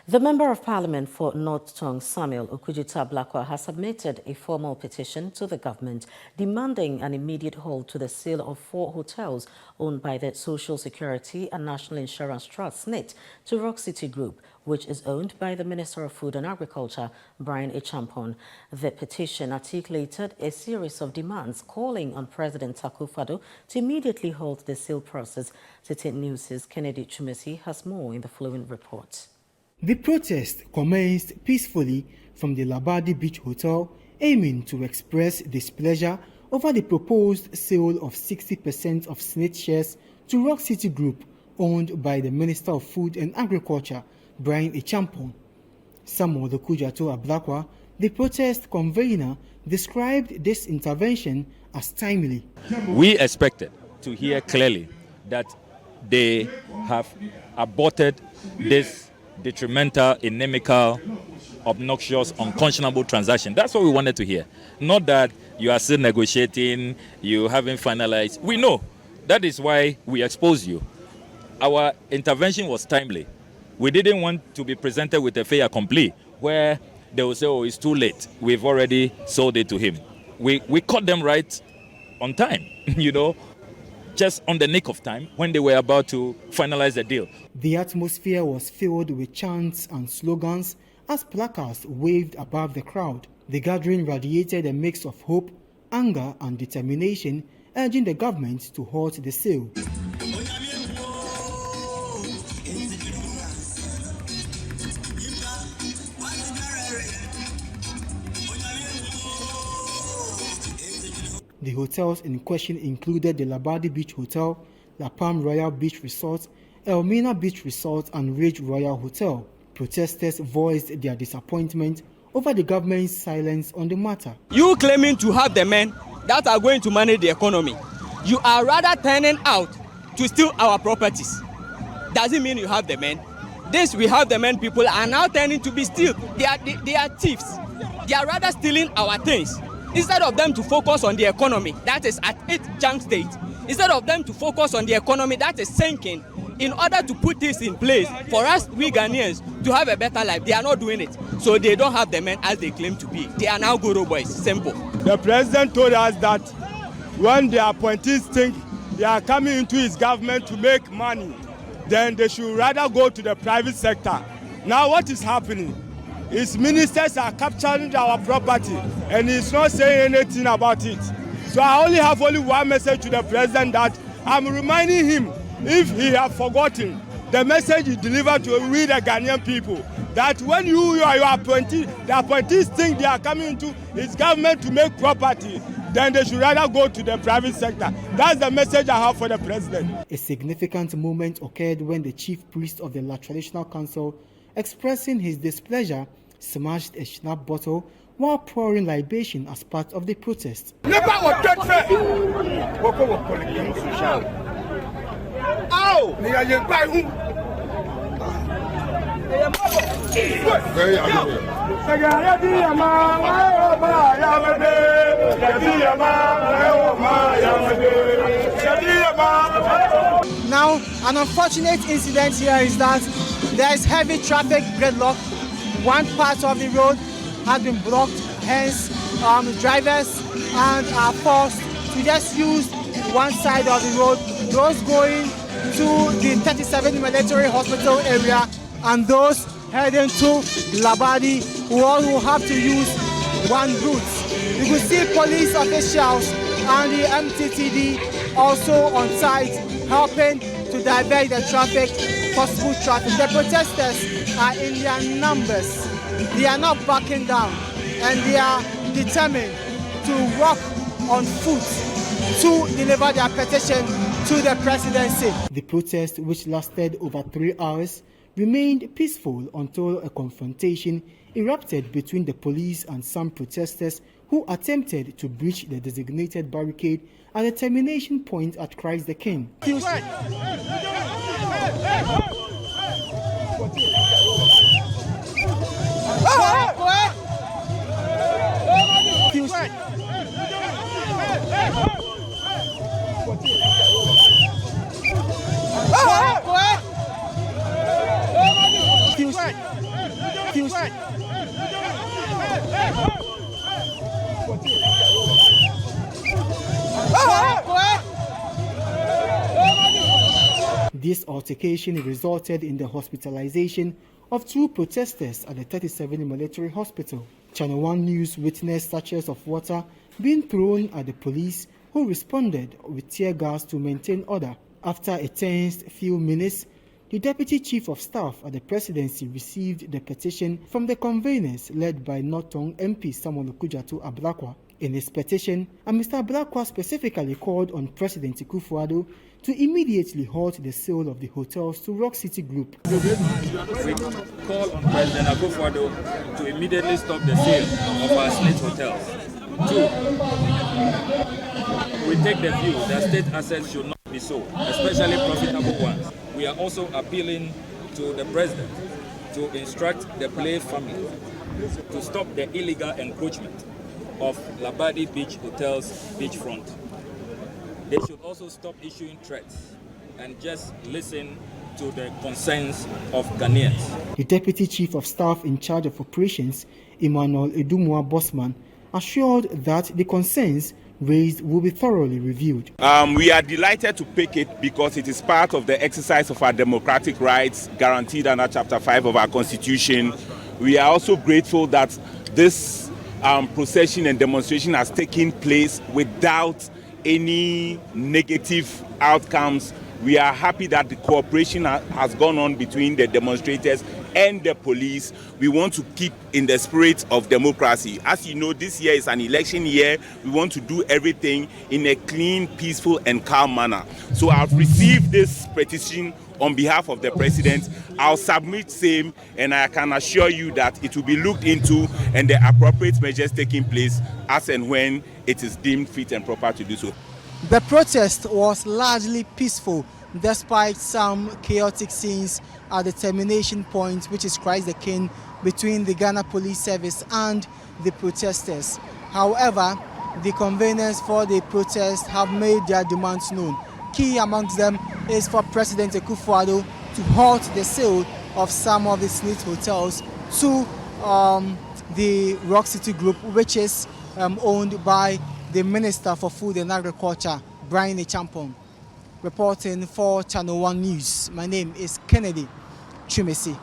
The Member of Parliament for North Tongue, Samuel Okudzuta-Blakwa, has submitted a formal petition to the government demanding an immediate halt to the sale of 4 hotels owned by the Social Security and National Insurance Trust (SSNIT) to Rock City Group, which is owned by the Minister of Food and Agriculture, Brian Achampong. The petition articulated a series of demands calling on President Akufo-Addo to immediately halt the sale process. SSNIT News' Kennedy Chumesi has more in the following report. The protest commenced peacefully from the Labadi Beach Hotel, aiming to express displeasure over the proposed sale of 60% of SSNIT shares to Rock City Group, owned by the Minister of Food and Agriculture, Brian Achampong. Samuel Okudzuta-Blakwa, the protest convener, described this intervention as timely. We expected to hear clearly that they have aborted this detrimental, inimical, obnoxious, unconscionable transaction. That's what we wanted to hear. Not that you are still negotiating, you haven't finalized. We know. That is why we exposed you. Our intervention was timely. We didn't want to be presented with a fait accompli where they will say, oh, it's too late. We've already sold it to him. We caught them right on time, just on the nick of time when they were about to finalize the deal. The atmosphere was filled with chants and slogans as placards waved above the crowd. The gathering radiated a mix of hope, anger and determination, urging the government to halt the sale. The hotels in question included the Labadi Beach Hotel, La Palm Royal Beach Resort, Elmina Beach Resort and Ridge Royal Hotel. Protesters voiced their disappointment over the government's silence on the matter. You claiming to have the men that are going to manage the economy. You are rather turning out to steal our properties. Doesn't mean you have the men. This we have the men people are now turning to be steal. They are thieves. They are rather stealing our things. Instead of them to focus on the economy that is at its junk state, instead of them to focus on the economy that is sinking, in order to put this in place for us, we Ghanaians, to have a better life, they are not doing it. So they don't have the men as they claim to be. They are now guru boys, simple. The president told us that when the appointees think they are coming into his government to make money, then they should rather go to the private sector. Now what is happening? His ministers are capturing our property and he's not saying anything about it. So I only have one message to the president that I'm reminding him, if he has forgotten, the message he delivered to we the Ghanaian people, that when you are your appointee, the appointees think they are coming into his government to make property, then they should rather go to the private sector. That's the message I have for the president. A significant moment occurred when the chief priest of the La Traditional Council, expressing his displeasure, smashed a schnapps bottle while pouring libation as part of the protest. Now, an unfortunate incident here is that there is heavy traffic gridlock. One part of the road has been blocked, hence drivers are forced to just use one side of the road. Those going to the 37 Military Hospital area and those heading to Labadi will have to use one route. You can see police officials and the MTTD also on site helping to divert the traffic, possible traffic. The protesters are in their numbers. They are not backing down and they are determined to walk on foot to deliver their petition to the presidency. The protest, which lasted over 3 hours, remained peaceful until a confrontation erupted between the police and some protesters who attempted to breach the designated barricade at the termination point at Christ the King. few. This altercation resulted in the hospitalization of 2 protesters at the 37 Military Hospital. ChannelOne News witnessed sachets of water being thrown at the police, who responded with tear gas to maintain order. After a tense few minutes, the Deputy Chief of Staff at the Presidency received the petition from the conveners led by North Tongue MP Samuel Ablakwa. In his petition, Mr. Ablakwa specifically called on President Akufo-Addo to immediately halt the sale of the hotels to Rock City Group. We call on President Akufo-Addo to immediately stop the sale of our SSNIT hotels. 2, we take the view that state assets should not be sold, especially profitable ones. We are also appealing to the President to instruct the Play family to stop the illegal encroachment of Labadi Beach Hotel's beachfront. They should also stop issuing threats and just listen to the concerns of Ghanaians. The Deputy Chief of Staff in charge of operations, Emmanuel Edumua Bosman, assured that the concerns raised will be thoroughly reviewed. We are delighted to pick it because it is part of the exercise of our democratic rights guaranteed under Chapter 5 of our Constitution. We are also grateful that this procession and demonstration has taken place without any negative outcomes. We are happy that the cooperation has gone on between the demonstrators and the police. We want to keep in the spirit of democracy. As you know, this year is an election year. We want to do everything in a clean, peaceful, and calm manner. So I've received this petition on behalf of the President. I'll submit same, and I can assure you that it will be looked into and the appropriate measures taking place as and when it is deemed fit and proper to do so. The protest was largely peaceful despite some chaotic scenes at the termination point, which is Christ the King, between the Ghana Police Service and the protesters. However, the conveners for the protest have made their demands known. Key amongst them is for President Akufo-Addo to halt the sale of some of the SSNIT hotels to the Rock City Group, which is owned by the Minister for Food and Agriculture, Brian Echampong. Reporting for ChannelOne News, my name is Kennedy Chumesi.